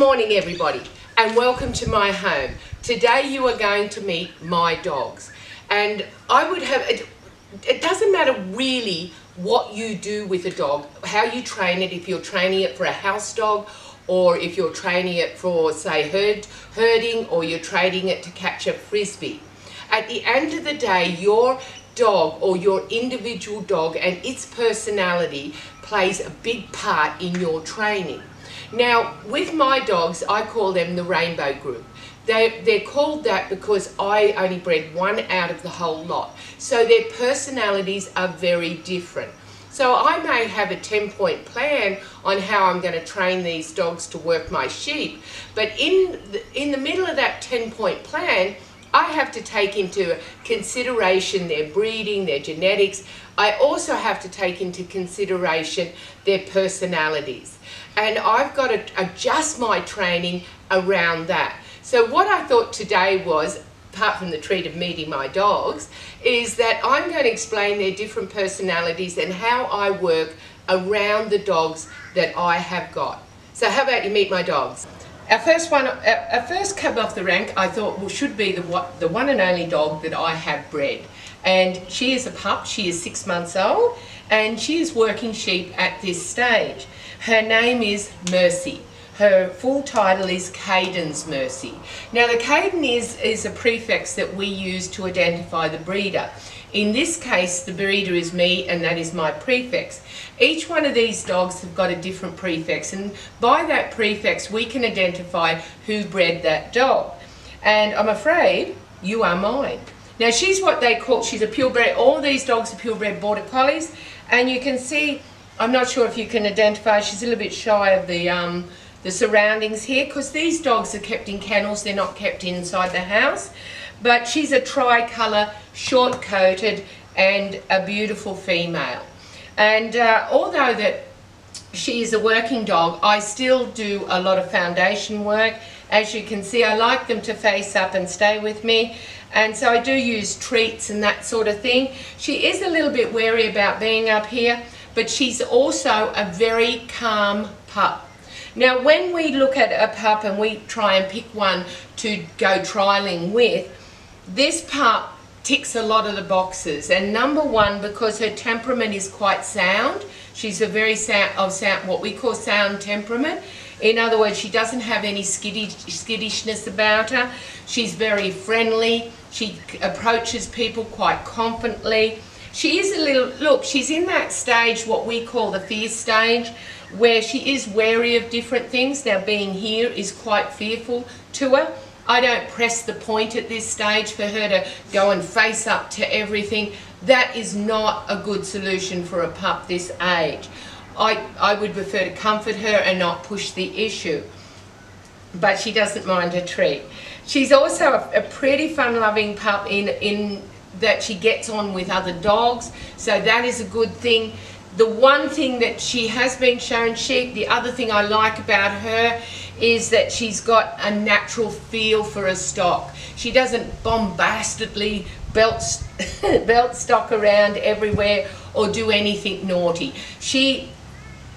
morning everybody, and welcome to my home. Today you are going to meet my dogs, and it doesn't matter really what you do with a dog, how you train it, if you're training it for a house dog or if you're training it for, say, herding, or you're training it to catch a frisbee. At the end of the day, your dog or your individual dog and its personality plays a big part in your training. Now, with my dogs, I call them the rainbow group. They're called that because I only bred one out of the whole lot. So their personalities are very different. So I may have a 10-point plan on how I'm going to train these dogs to work my sheep, but in the middle of that 10-point plan, I have to take into consideration their breeding, their genetics. I also have to take into consideration their personalities. And I've got to adjust my training around that. So what I thought today was, apart from the treat of meeting my dogs, is that I'm going to explain their different personalities and how I work around the dogs that I have got. So how about you meet my dogs? Our first cub off the rank, I thought, should be the one and only dog that I have bred. And she is a pup. She is 6 months old, and she is working sheep at this stage. Her name is Mercy. Her full title is Cadence Mercy. Now, the Caden is a prefix that we use to identify the breeder. In this case, the breeder is me, and that is my prefix. Each one of these dogs have got a different prefix, and by that prefix we can identify who bred that dog. And I'm afraid you are mine. Now, she's what they call, she's a purebred. All these dogs are purebred border collies, and you can see, I'm not sure if you can identify, she's a little bit shy of the surroundings here, because these dogs are kept in kennels, they're not kept inside the house. But she's a tricolour, short-coated, and a beautiful female. And although that she is a working dog, I still do a lot of foundation work. As you can see, I like them to face up and stay with me. And so I do use treats and that sort of thing. She is a little bit wary about being up here, but she's also a very calm pup. Now, when we look at a pup and we try and pick one to go trialling with, this pup ticks a lot of the boxes. And number one, because her temperament is quite sound. She's a very what we call sound temperament. In other words, she doesn't have any skittishness about her. She's very friendly. She approaches people quite confidently. She is a little, look, she's in that stage, what we call the fear stage, where she is wary of different things. Now, being here is quite fearful to her. I don't press the point at this stage for her to go and face up to everything. That is not a good solution for a pup this age. I would prefer to comfort her and not push the issue. But she doesn't mind a treat. She's also a pretty fun-loving pup in that she gets on with other dogs, so that is a good thing. The one thing that she has been shown sheep, the other thing I like about her is that she's got a natural feel for a stock. She doesn't bombastically belt stock around everywhere or do anything naughty.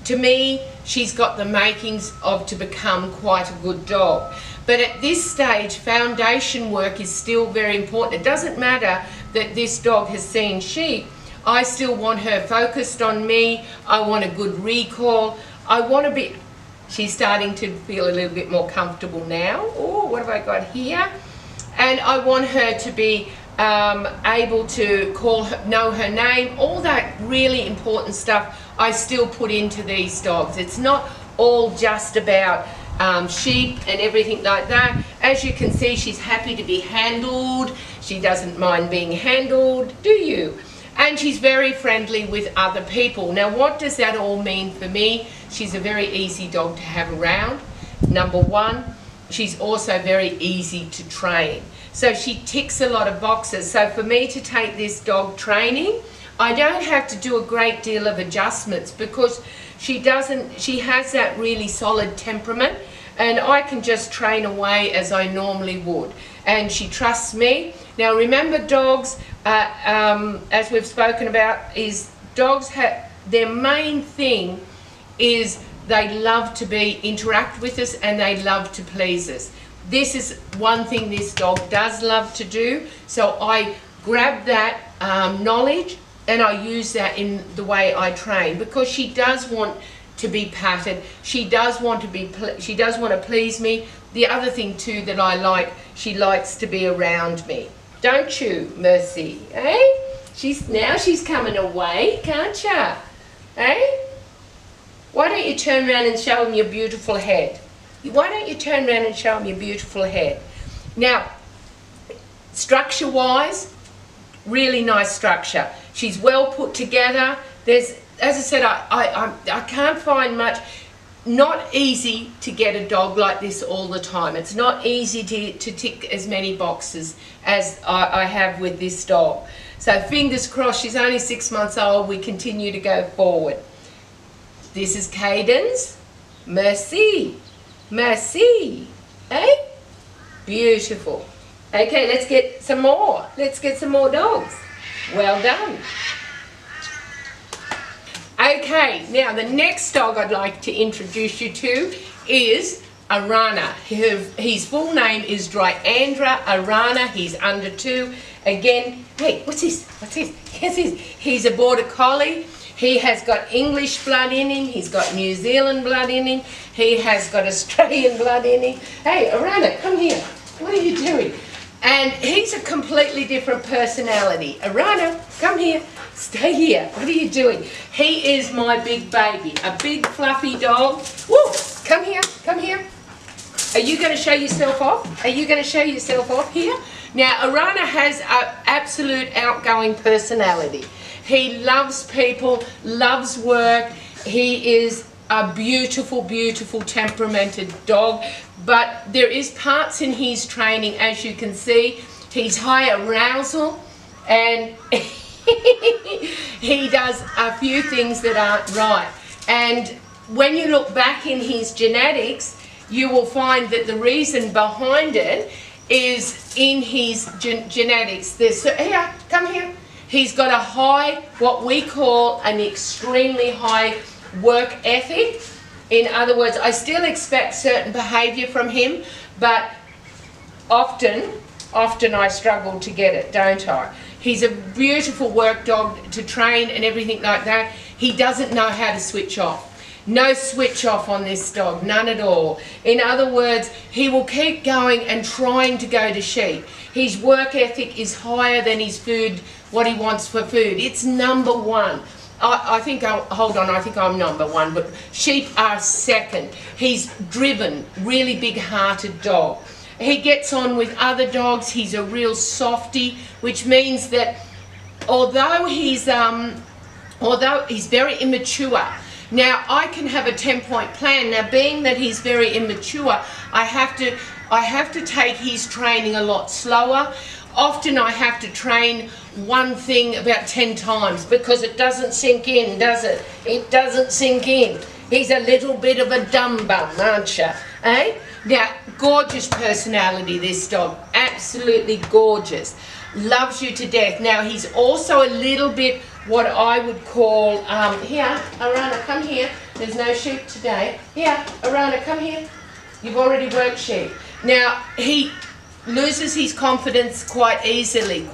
To me, she's got the makings of to become quite a good dog. But at this stage, foundation work is still very important. It doesn't matter that this dog has seen sheep. I still want her focused on me. I want a good recall. I want to be... She's starting to feel a little bit more comfortable now. Oh, what have I got here? And I want her to be able to know her name. All that really important stuff I still put into these dogs. It's not all just about sheep and everything like that. As you can see, she's happy to be handled. She doesn't mind being handled, do you? And she's very friendly with other people. Now, what does that all mean for me? She's a very easy dog to have around. Number one, she's also very easy to train. So she ticks a lot of boxes. So for me to take this dog training, I don't have to do a great deal of adjustments because she has that really solid temperament, and I can just train away as I normally would. And she trusts me. Now remember, dogs, as we've spoken about, is dogs have, their main thing is They love to interact with us, and they love to please us. This is one thing this dog does love to do. So I grab that knowledge and I use that in the way I train, because she does want to be patted. She does want to please me. The other thing too that I like, she likes to be around me. Don't you, Mercy? Eh? Now she's coming away, can't ya? Eh? Why don't you turn around and show him your beautiful head? Why don't you turn around and show him your beautiful head? Now, structure-wise, really nice structure. She's well put together. There's, as I said, I can't find much. Not easy to get a dog like this all the time. It's not easy to tick as many boxes as I have with this dog. So fingers crossed, she's only 6 months old. We continue to go forward. This is Caden's. Mercy. Mercy. Eh? Beautiful. Okay, let's get some more. Let's get some more dogs. Well done. Okay, now the next dog I'd like to introduce you to is Arana. His full name is Dryandra Arana. He's under 2. Again, hey, what's this? What's this? Yes, he's a border collie. He has got English blood in him. He's got New Zealand blood in him. He has got Australian blood in him. Hey, Arana, come here. What are you doing? And he's a completely different personality. Arana, come here. Stay here. What are you doing? He is my big baby, a big fluffy dog. Woo! Come here. Come here. Are you going to show yourself off? Are you going to show yourself off here? Now, Arana has an absolute outgoing personality. He loves people, loves work. He is a beautiful, beautiful temperamented dog. But there is parts in his training, as you can see, he's high arousal, and he does a few things that aren't right. And when you look back in his genetics, you will find that the reason behind it is in his genetics. Here, come here. He's got a high, what we call an extremely high work ethic. In other words, I still expect certain behaviour from him, but often I struggle to get it, don't I? He's a beautiful work dog to train and everything like that. He doesn't know how to switch off. No switch off on this dog, none at all. In other words, he will keep going and trying to go to sheep. His work ethic is higher than his food, what he wants for food. It's #1. I think I'm #1, but sheep are second. He's driven, really big-hearted dog. He gets on with other dogs. He's a real softie, which means that although he's very immature. Now, I can have a 10-point plan. Now, being that he's very immature, I have to take his training a lot slower. Often I have to train one thing about 10 times because it doesn't sink in, does it? It doesn't sink in. He's a little bit of a dumb bum, aren't you? Eh? Now, gorgeous personality, this dog. Absolutely gorgeous. Loves you to death. Now, he's also a little bit what I would call, here, Arana, come here. There's no sheep today. Here, Arana, come here. You've already worked sheep. Now, he loses his confidence quite easily.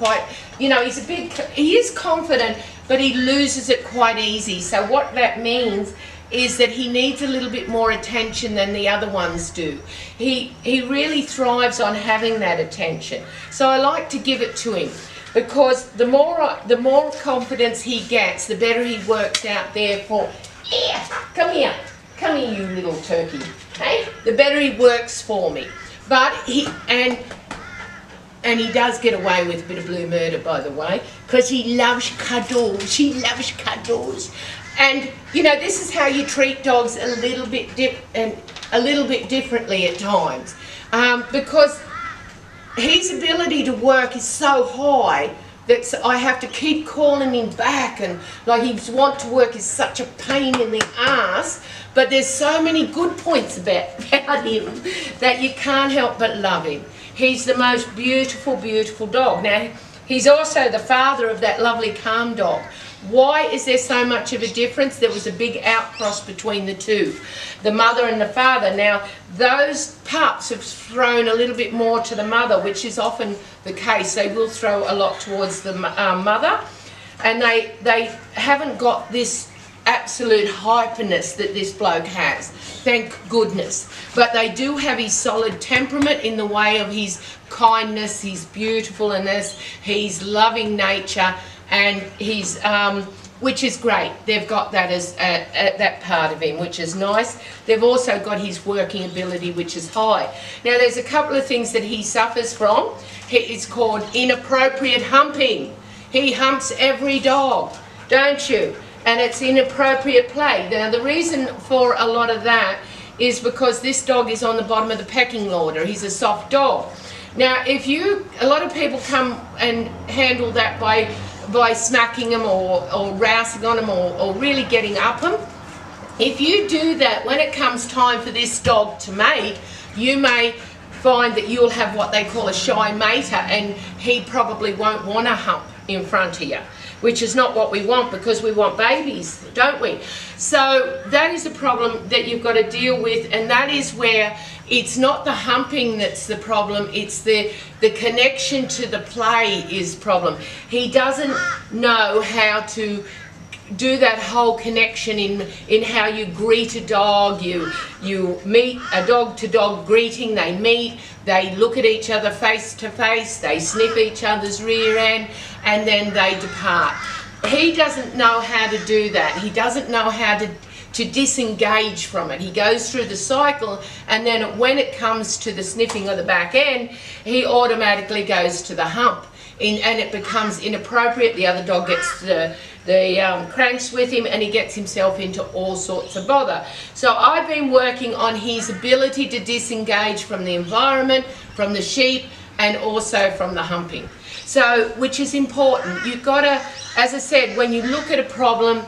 He is confident, but he loses it quite easy. So what that means is that he needs a little bit more attention than the other ones do. He really thrives on having that attention. So I like to give it to him, because the more confidence he gets, the better he works out there for, yeah, come here, you little turkey, hey? The better he works for me. But he does get away with a bit of blue murder, by the way, because he loves cuddles. He loves cuddles. And you know, this is how you treat dogs a little bit differently at times, because his ability to work is so high that I have to keep calling him back, and like his want to work is such a pain in the ass. But there's so many good points about him that you can't help but love him. He's the most beautiful, beautiful dog. Now, he's also the father of that lovely calm dog. Why is there so much of a difference? There was a big outcross between the two, the mother and the father. Now, those pups have thrown a little bit more to the mother, which is often the case. They will throw a lot towards the mother, and they haven't got this absolute hyperness that this bloke has, thank goodness. But they do have his solid temperament in the way of his kindness, his beautifulness, his loving nature, and his which is great. They've got that as that part of him, which is nice. They've also got his working ability, which is high. Now, there's a couple of things that he suffers from. It's called inappropriate humping. He humps every dog, don't you? And it's inappropriate play. Now, the reason for a lot of that is because this dog is on the bottom of the pecking order. He's a soft dog. Now, a lot of people come and handle that by smacking them or rousing on them or really getting up them. If you do that, when it comes time for this dog to mate, you may find that you'll have what they call a shy mater, and he probably won't want to hump in front of you, which is not what we want, because we want babies, don't we? So that is a problem that you've got to deal with, and that is where it's not the humping that's the problem, it's the connection to the play is problem. He doesn't know how to do that whole connection in how you greet a dog. You meet a dog-to-dog greeting, they meet, they look at each other face to face, they sniff each other's rear end, and then they depart. He doesn't know how to do that. He doesn't know how to disengage from it. He goes through the cycle, and then when it comes to the sniffing of the back end, he automatically goes to the hump, and it becomes inappropriate. The other dog gets the cranks with him, and he gets himself into all sorts of bother. So I've been working on his ability to disengage from the environment, from the sheep, and also from the humping. So, which is important. You've got to, as I said, when you look at a problem,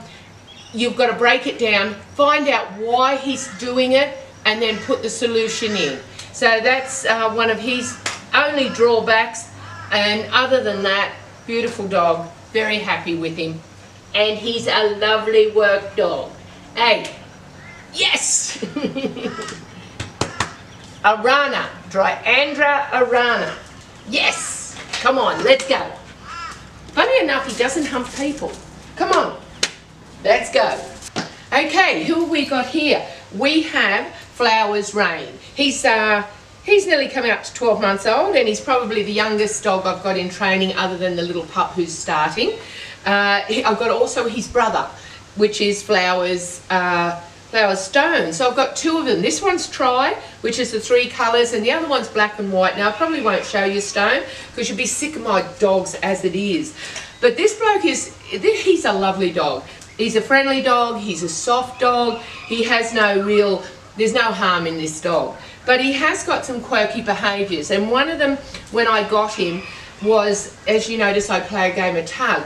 you've got to break it down, find out why he's doing it, and then put the solution in. So that's one of his only drawbacks, and other than that, beautiful dog, very happy with him. And he's a lovely work dog. Hey, yes! Arana, Dryandra Arana. Yes! Come on, let's go. Funny enough, he doesn't hump people. Come on, let's go. Okay, who have we got here? We have Flowers Rain. He's nearly coming up to 12 months old, and he's probably the youngest dog I've got in training other than the little pup who's starting. I've got also his brother, which is Flowers Stone. So I've got two of them. This one's Try, which is the 3 colours, and the other one's black and white. Now, I probably won't show you Stone, because you'll be sick of my dogs as it is. But this bloke he's a lovely dog. He's a friendly dog, he's a soft dog, he has there's no harm in this dog. But he has got some quirky behaviours, and one of them, when I got him, was, as you notice, I play a game of tug.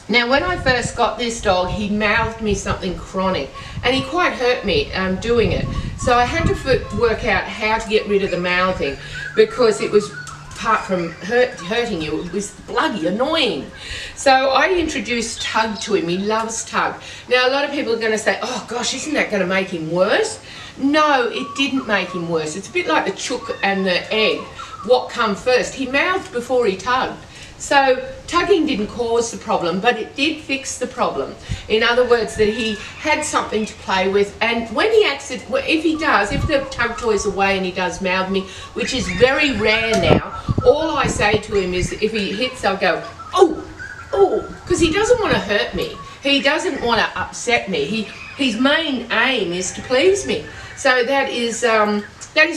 Now, when I first got this dog, he mouthed me something chronic, and he quite hurt me doing it. So I had to work out how to get rid of the mouthing, because it was, apart from hurting you, it was bloody annoying. So I introduced tug to him. He loves tug. Now, a lot of people are going to say, oh gosh, isn't that going to make him worse? No, it didn't make him worse. It's a bit like the chook and the egg. What come first? He mouthed before he tugged. So tugging didn't cause the problem, but it did fix the problem. In other words, that he had something to play with, and when if the tug toy's away and he does mouth me, which is very rare now, all I say to him is, if he hits, I'll go, oh, oh, because he doesn't want to hurt me. He doesn't want to upset me. His main aim is to please me. So that is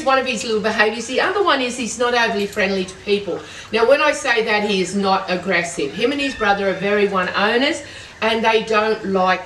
one of his little behaviours. The other one is he's not overly friendly to people. Now, when I say that, he is not aggressive. Him and his brother are very one-owners, and they don't like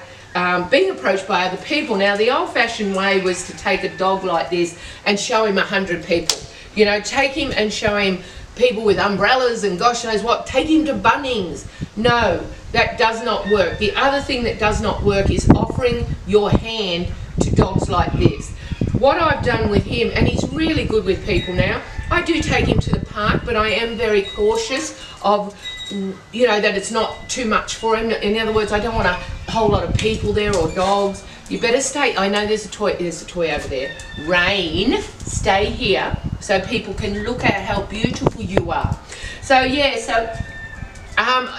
being approached by other people. Now, the old-fashioned way was to take a dog like this and show him 100 people. You know, take him and show him people with umbrellas and gosh knows what. Take him to Bunnings. No, that does not work. The other thing that does not work is offering your hand to dogs like this. What I've done with him, and he's really good with people now, I do take him to the park, but I am very cautious of you know, that it's not too much for him. In other words, I don't want a whole lot of people there or dogs. You better stay. I know there's a toy over there. Rain, stay here so people can look at how beautiful you are. So yeah,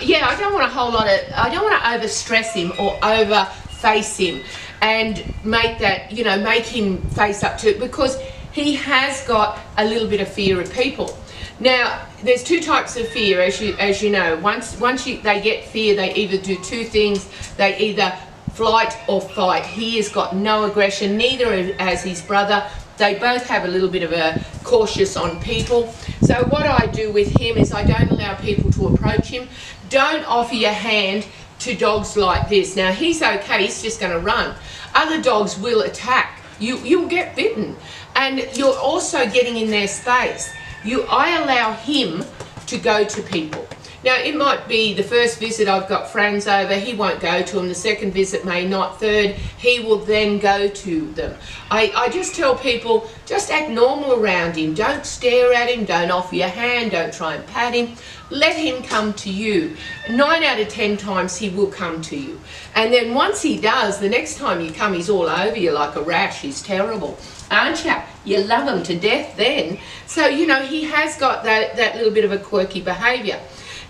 yeah, I don't want I don't want to over stress him or over face him and make that, you know, make him face up to it, because he has got a little bit of fear of people. Now, there's two types of fear, as you know. Once they get fear, they either do two things. They either flight or fight. He has got no aggression, neither has his brother. They both have a little bit of a cautious on people. So what I do with him is I don't allow people to approach him. Don't offer your hand to dogs like this. Now, he's okay, he's just going to run. Other dogs will attack. You'll get bitten. And you're also getting in their space. I allow him to go to people. Now, it might be the first visit, I've got friends over, he won't go to them. The second visit may not. Third, he will then go to them. I just tell people, just act normal around him. Don't stare at him, don't offer your hand, don't try and pat him. Let him come to you. 9 out of 10 times he will come to you. And then once he does, the next time you come, he's all over you like a rash. He's terrible, aren't you? You love him to death then. So, you know, he has got that little bit of a quirky behaviour.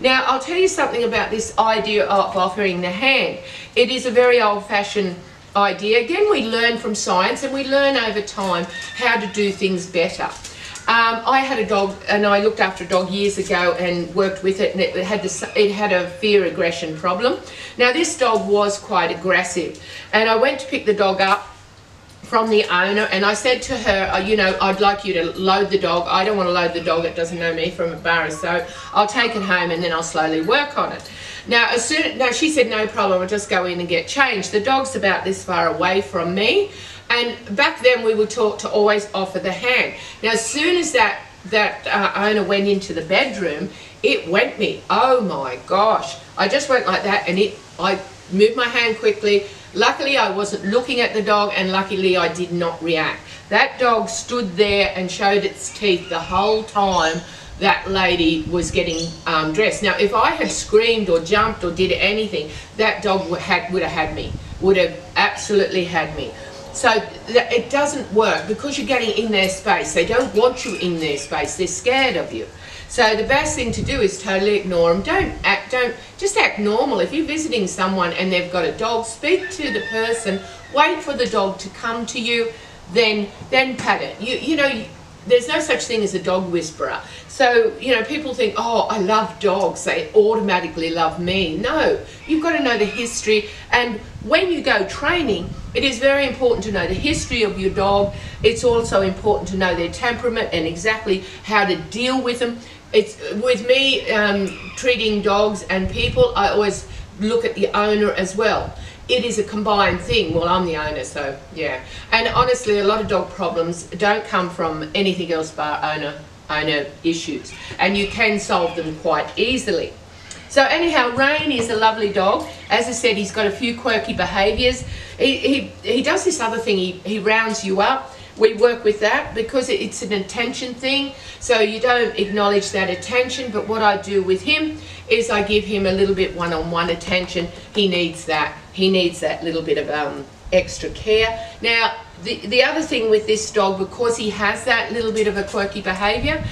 Now, I'll tell you something about this idea of offering the hand. It is a very old-fashioned idea. Again, we learn from science and we learn over time how to do things better. I had a dog, and I looked after a dog years ago and worked with it, and it had a fear aggression problem. Now, this dog was quite aggressive, and I went to pick the dog up from the owner, and I said to her, you know, I'd like you to load the dog. I don't want to load the dog, it doesn't know me from a bar, so I'll take it home and then I'll slowly work on it. Now, she said, no problem, I'll just go in and get changed. The dog's about this far away from me, and back then we were taught to always offer the hand. Now, as soon as that owner went into the bedroom, it went me. Oh my gosh. I just went like that, and I moved my hand quickly. Luckily, I wasn't looking at the dog, and luckily I did not react. That dog stood there and showed its teeth the whole time that lady was getting dressed. Now, if I had screamed or jumped or did anything, that dog would have had me, would have absolutely had me. So it doesn't work because you're getting in their space. They don't want you in their space. They're scared of you. So the best thing to do is totally ignore them. Just act normal. If you're visiting someone and they've got a dog, speak to the person, wait for the dog to come to you, then pat it. You know, there's no such thing as a dog whisperer. So, you know, people think, oh, I love dogs, they automatically love me. No, you've got to know the history. And when you go training, it is very important to know the history of your dog. It's also important to know their temperament and exactly how to deal with them. It's with me treating dogs and people, I always look at the owner as well. It is a combined thing. Well, I'm the owner, so yeah. And honestly, a lot of dog problems don't come from anything else but owner issues, and you can solve them quite easily. So anyhow, Rain is a lovely dog. As I said, he's got a few quirky behaviours. He does this other thing, he rounds you up. We work with that because it's an attention thing, so you don't acknowledge that attention. But what I do with him is I give him a little bit one-on-one attention. He needs that. He needs that little bit of extra care. Now, the other thing with this dog, because he has that little bit of a quirky behaviour,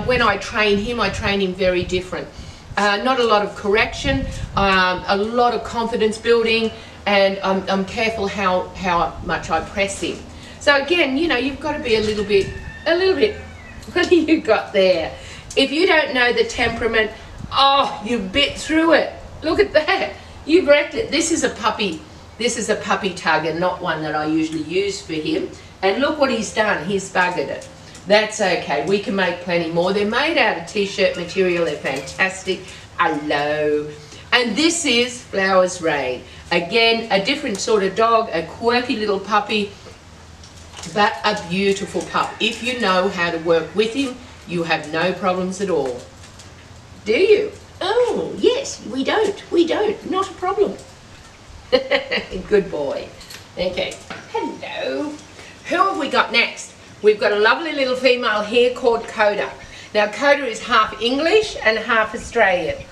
when I train him very different. Not a lot of correction, a lot of confidence building, and I'm careful how much I press him. So again, you know, you've got to be a little bit, what do you got there? If you don't know the temperament, oh, you bit through it. Look at that. You've wrecked it. This is a puppy tugger, not one that I usually use for him. And look what he's done. He's buggered it. That's okay. We can make plenty more. They're made out of t-shirt material. They're fantastic. Hello. And this is Flowers Rain. Again, a different sort of dog, a quirky little puppy, but a beautiful pup. If you know how to work with him, you have no problems at all. Do you? Oh, yes, we don't. We don't. Not a problem. Good boy. Okay. Hello. Who have we got next? We've got a lovely little female here called Coda. Now, Coda is half English and half Australian.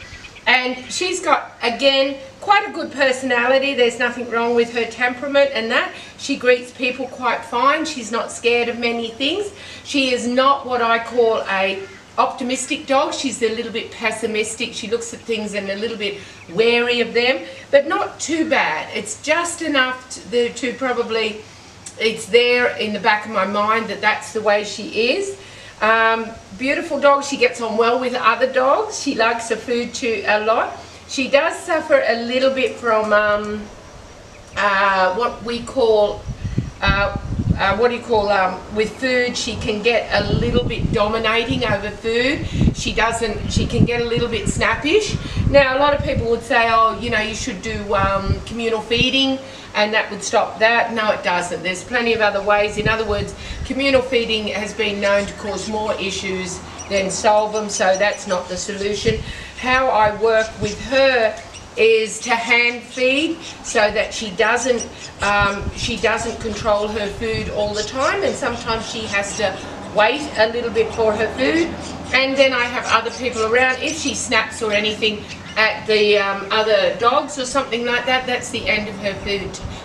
And she's got, again, quite a good personality. There's nothing wrong with her temperament and that. She greets people quite fine. She's not scared of many things. She is not what I call a optimistic dog. She's a little bit pessimistic. She looks at things and a little bit wary of them, but not too bad. It's just enough to probably, it's there in the back of my mind that that's the way she is. Beautiful dog. She gets on well with other dogs. She likes her food too a lot. She does suffer a little bit from what we call with food. She can get a little bit dominating over food. She can get a little bit snappish. Now a lot of people would say, oh, you know, you should do communal feeding and that would stop that. No, it doesn't. There's plenty of other ways. In other words, communal feeding has been known to cause more issues than solve them, so that's not the solution. How I work with her is to hand feed so that she doesn't control her food all the time, and sometimes she has to wait a little bit for her food. And then I have other people around. If she snaps or anything at the other dogs or something like that, that's the end of her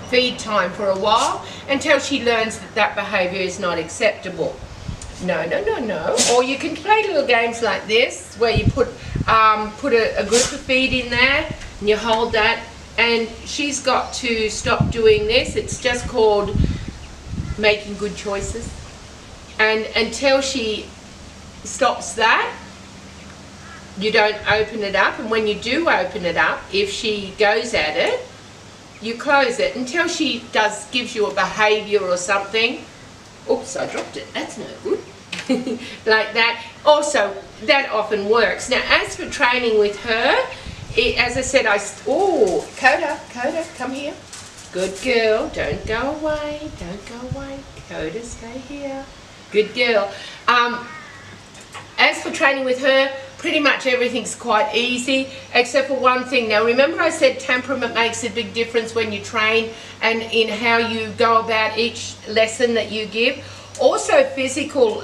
feed time for a while, until she learns that that behaviour is not acceptable. No, no, no, no. Or you can play little games like this, where you put a group of feed in there, and you hold that, and she's got to stop doing this. It's just called making good choices. And until she stops that, you don't open it up. And when you do open it up, if she goes at it, you close it until she gives you a behaviour or something. Oops, I dropped it. That's no good. Like that. Also, that often works. Now, as for training with her, as I said, oh, Coda, come here. Good girl. Don't go away. Don't go away. Coda, stay here. Good girl. As for training with her, pretty much everything's quite easy, except for one thing. Now, remember I said temperament makes a big difference when you train and in how you go about each lesson that you give. Also, physical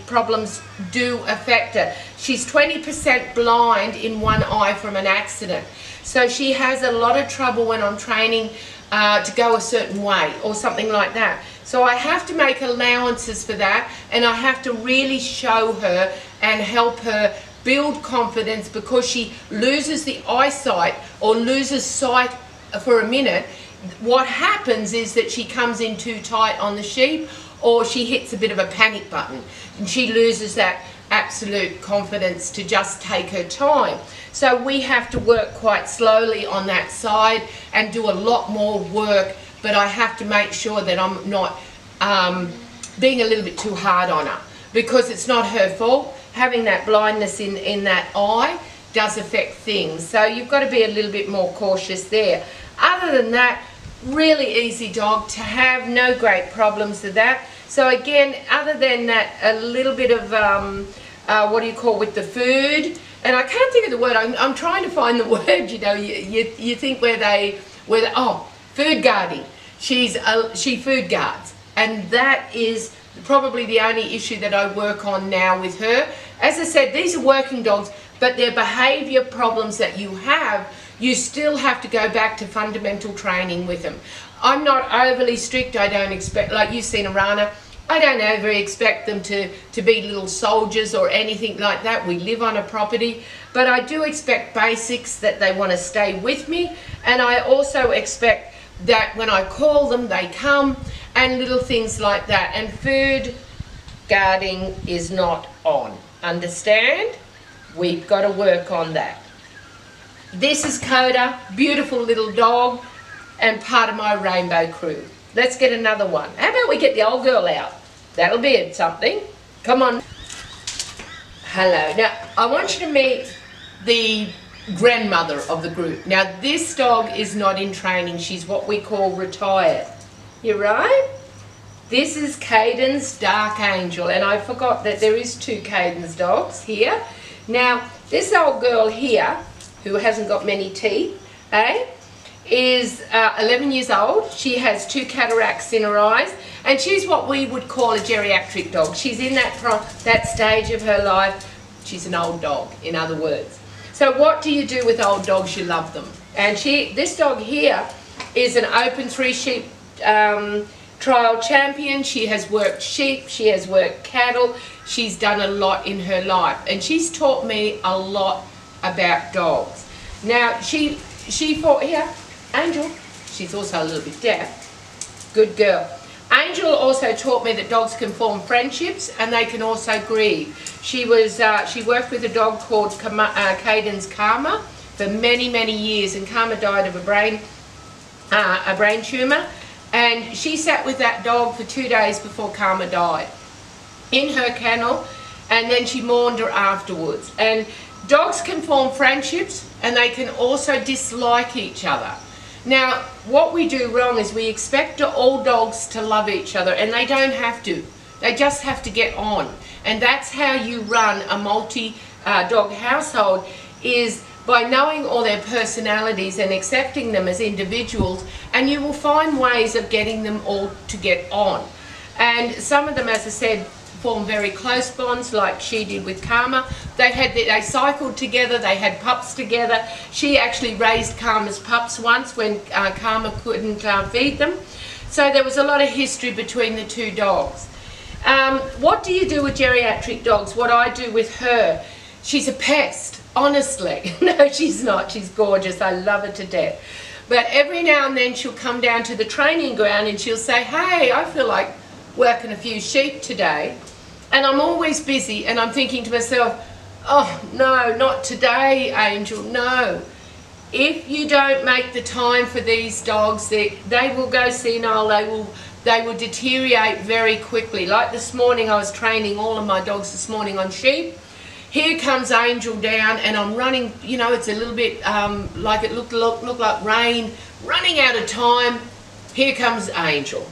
problems do affect her. She's 20% blind in one eye from an accident. So she has a lot of trouble when I'm training to go a certain way or something like that. So I have to make allowances for that, and I have to really show her and help her build confidence, because she loses the eyesight or loses sight for a minute. What happens is that she comes in too tight on the sheep, or she hits a bit of a panic button, and she loses that absolute confidence to just take her time. So we have to work quite slowly on that side and do a lot more work, but I have to make sure that I'm not being a little bit too hard on her, because it's not her fault. Having that blindness in that eye does affect things, so you've got to be a little bit more cautious there. Other than that, really easy dog to have, no great problems with that. So again, other than that, a little bit of with the food, and I can't think of the word. I'm trying to find the word. You know, you think food guarding. She food guards, and that is probably the only issue that I work on now with her. As I said, these are working dogs, but their behaviour problems that you have, you still have to go back to fundamental training with them. I'm not overly strict. I don't expect, like you've seen Arana, I don't ever expect them to be little soldiers or anything like that. We live on a property, but I do expect basics, that they want to stay with me, and I also expect that when I call them, they come, and little things like that. And food guarding is not on. Understand? We've got to work on that. This is Coda, beautiful little dog, and part of my rainbow crew. Let's get another one. How about we get the old girl out? That'll be something. Come on. Hello. Now, I want you to meet the grandmother of the group. Now, this dog is not in training. She's what we call retired. You right? This is Caden's Dark Angel, and I forgot that there is two Caden's dogs here. Now, this old girl here, who hasn't got many teeth, is 11 years old. She has 2 cataracts in her eyes, and she's what we would call a geriatric dog. She's in that stage of her life. She's an old dog, in other words. So what do you do with old dogs? You love them. And this dog here is an open 3 sheep trial champion. She has worked sheep, she has worked cattle, she's done a lot in her life, and she's taught me a lot about dogs. Now she fought here, Angel, she's also a little bit deaf, good girl. Angel also taught me that dogs can form friendships and they can also grieve. She worked with a dog called Caden's Karma for many years, and Karma died of a brain tumour. And she sat with that dog for 2 days before Karma died in her kennel, and then she mourned her afterwards. And dogs can form friendships and they can also dislike each other. Now, what we do wrong is we expect all dogs to love each other, and they don't have to. They just have to get on. And that's how you run a multi-dog household, is by knowing all their personalities and accepting them as individuals, and you will find ways of getting them all to get on. And some of them, as I said, form very close bonds, like she did with Karma. They cycled together, they had pups together. She actually raised Karma's pups once when Karma couldn't feed them. So there was a lot of history between the two dogs. What do you do with geriatric dogs? What I do with her, she's a pest. Honestly, no, she's not. She's gorgeous. I love her to death. But every now and then she'll come down to the training ground and she'll say, hey, I feel like working a few sheep today. And I'm always busy, and I'm thinking to myself, oh, no, not today, Angel, no. If you don't make the time for these dogs, they will go senile. They will deteriorate very quickly. Like this morning, I was training all of my dogs this morning on sheep. Here comes Angel down, and I'm running, you know, it's a little bit like it looked like rain, running out of time. Here comes Angel.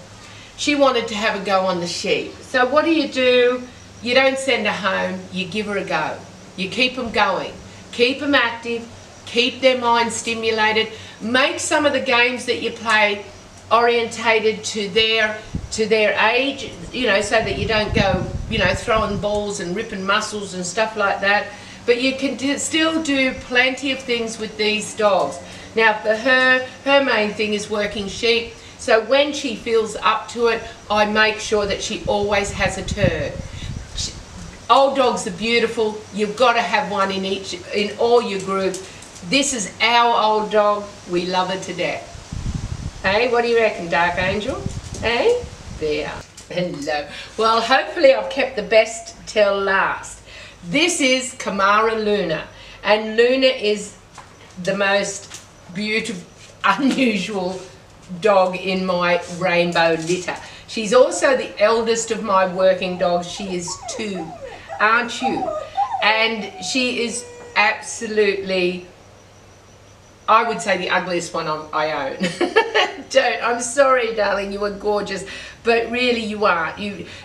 She wanted to have a go on the sheep. So what do? You don't send her home, you give her a go. You keep them going, keep them active, keep their mind stimulated, make some of the games that you play orientated to their age, you know, so that you don't go, you know, throwing balls and ripping muscles and stuff like that. But you can still do plenty of things with these dogs. Now for her main thing is working sheep. So when she feels up to it, I make sure that she always has a turn. Old dogs are beautiful. You've got to have one in all your group. This is our old dog. We love her to death. Hey, what do you reckon, Dark Angel? Hey? There. Hello. Well, hopefully I've kept the best till last. This is Kamara Luna, and Luna is the most beautiful, unusual dog in my rainbow litter. She's also the eldest of my working dogs. She is 2, aren't you? And she is absolutely, I would say, the ugliest one I own. I'm sorry, darling, you are gorgeous, but really you aren't.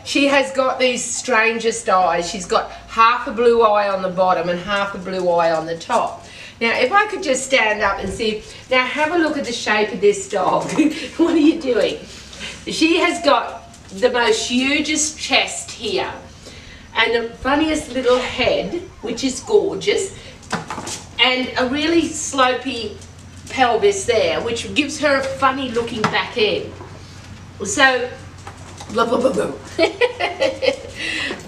She has got these strangest eyes. She's got half a blue eye on the bottom and half a blue eye on the top. Now, if I could just stand up and see, now have a look at the shape of this dog. What are you doing? She has got the most hugest chest here, and the funniest little head, which is gorgeous, and a really slopey pelvis there, which gives her a funny looking back end. So, blah, blah, blah, blah.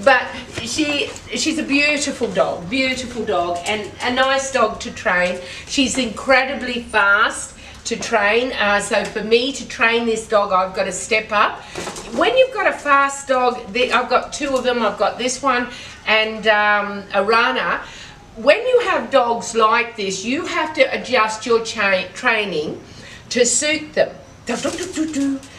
But she's a beautiful dog, and a nice dog to train. She's incredibly fast to train, so for me to train this dog, I've got to step up. When you've got a fast dog, I've got 2 of them. I've got this one and a runner. When you have dogs like this, you have to adjust your training to suit them.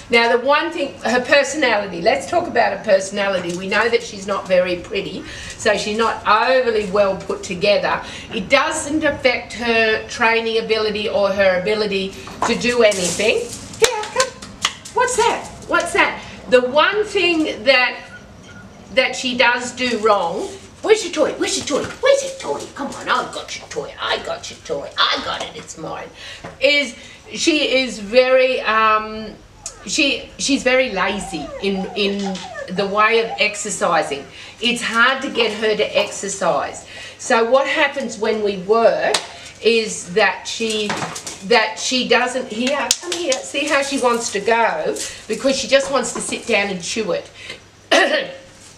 Now, the one thing, her personality. Let's talk about her personality. We know that she's not very pretty, so she's not overly well put together. It doesn't affect her training ability or her ability to do anything. Here, come. What's that? What's that? The one thing that she does do wrong. Where's your toy? Where's your toy? Where's your toy? Come on, I've got your toy. I got your toy. I got it. It's mine. She is very she's very lazy in the way of exercising. It's hard to get her to exercise. So what happens when we work is that she doesn't, here, come here, see how she wants to go, because she just wants to sit down and chew it.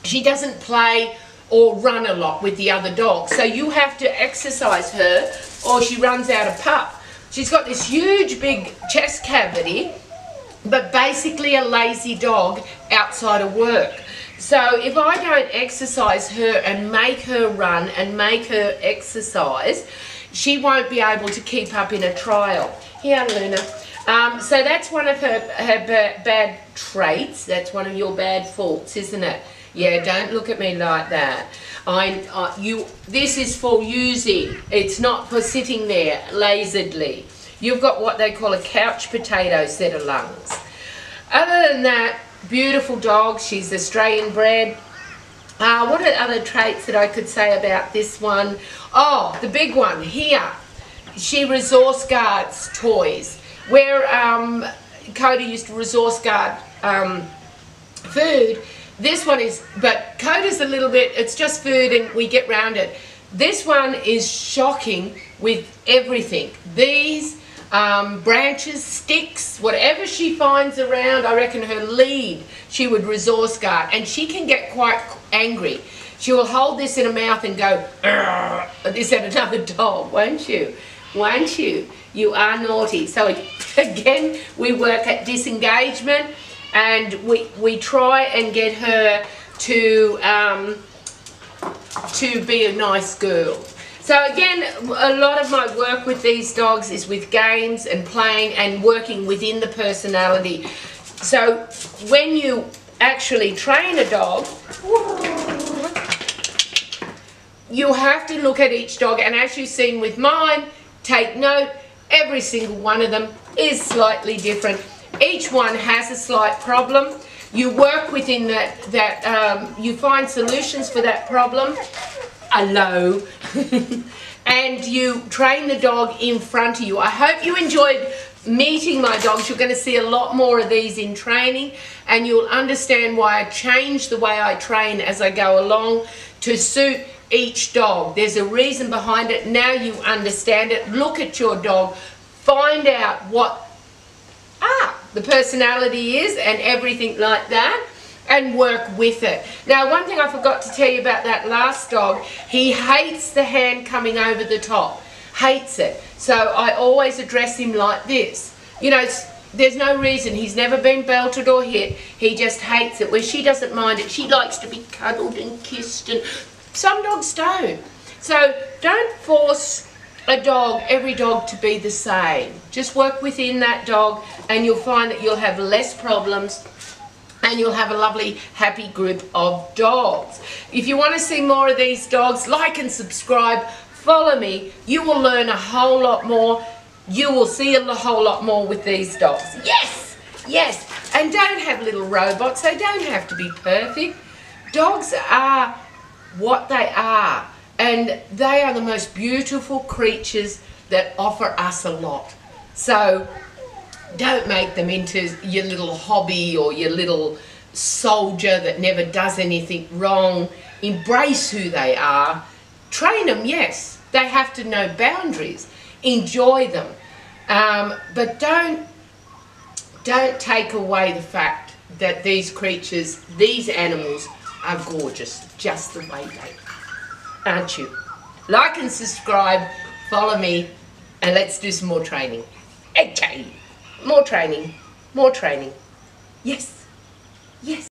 She doesn't play or run a lot with the other dogs, so you have to exercise her or she runs out of pup. She's got this huge big chest cavity, but basically a lazy dog outside of work. So if I don't exercise her and make her run and make her exercise, she won't be able to keep up in a trial. Here, Luna. So that's one of her bad traits. That's one of your bad faults, isn't it? Yeah, don't look at me like that. This is for using. It's not for sitting there lazily. You've got what they call a couch potato set of lungs. Other than that, beautiful dog. She's Australian bred. What are other traits that I could say about this one? Oh, the big one here. She resource guards toys. Where Coda used to resource guard food, this one is, but Coda's a little bit, it's just food and we get round it. This one is shocking with everything. These branches, sticks, whatever she finds around, I reckon her lead, she would resource guard. And she can get quite angry. She will hold this in her mouth and go, this at another dog, won't you? Won't you? You are naughty. So again, we work at disengagement, and we try and get her to be a nice girl. So again, a lot of my work with these dogs is with games and playing and working within the personality. So when you actually train a dog, you have to look at each dog, and as you've seen with mine, take note, every single one of them is slightly different. Each one has a slight problem. You work within that, you find solutions for that problem. Hello. And you train the dog in front of you. I hope you enjoyed meeting my dogs. You're going to see a lot more of these in training, and you'll understand why I change the way I train as I go along to suit each dog. There's a reason behind it. Now you understand it. Look at your dog. Find out what the personality is and everything like that, and work with it. Now, one thing I forgot to tell you about that last dog, he hates the hand coming over the top. Hates it. So I always address him like this. You know, there's no reason. He's never been belted or hit. He just hates it. Where she doesn't mind it. She likes to be cuddled and kissed, and some dogs don't. So don't force every dog to be the same. Just work within that dog, and you'll find that you'll have less problems, and you'll have a lovely, happy group of dogs. If you want to see more of these dogs, like and subscribe, follow me. You will learn a whole lot more. You will see a whole lot more with these dogs. Yes, yes. And don't have little robots. They don't have to be perfect. Dogs are what they are, and they are the most beautiful creatures that offer us a lot. So don't make them into your little hobby or your little soldier that never does anything wrong. Embrace who they are. Train them, yes. They have to know boundaries. Enjoy them. But don't take away the fact that these creatures, these animals, are gorgeous just the way they are. Aren't you? Like and subscribe, follow me, and let's do some more training. Okay. More training. More training. Yes. Yes.